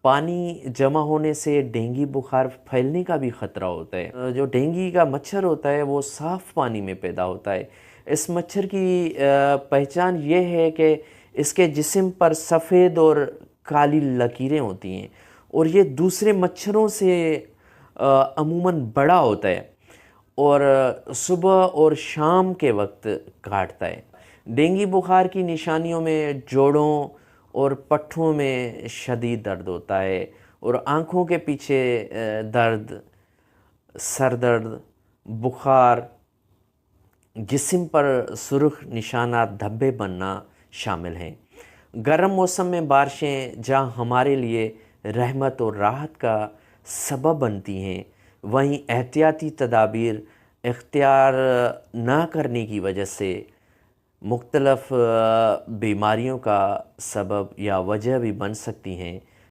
पानी जमा होने से डेंगू बुखार फैलने का भी ख़तरा होता है। जो डेंगू का मच्छर होता है वो साफ़ पानी में पैदा होता है। इस मच्छर की पहचान ये है कि इसके जिस्म पर सफ़ेद और काली लकीरें होती हैं और ये दूसरे मच्छरों से अमूमन बड़ा होता है और सुबह और शाम के वक्त काटता है। डेंगू बुखार की निशानियों में जोड़ों और पट्ठों में शदीद दर्द होता है और आँखों के पीछे दर्द, सर दर्द, बुखार, जिस्म पर सुर्ख निशानात धब्बे बनना शामिल हैं। गर्म मौसम में बारिशें जहाँ हमारे लिए रहमत और राहत का सबब बनती हैं, वहीं एहतियाती तदाबीर इख्तियार ना करने की वजह से मुख्तलफ़ बीमारियों का सबब या वजह भी बन सकती हैं।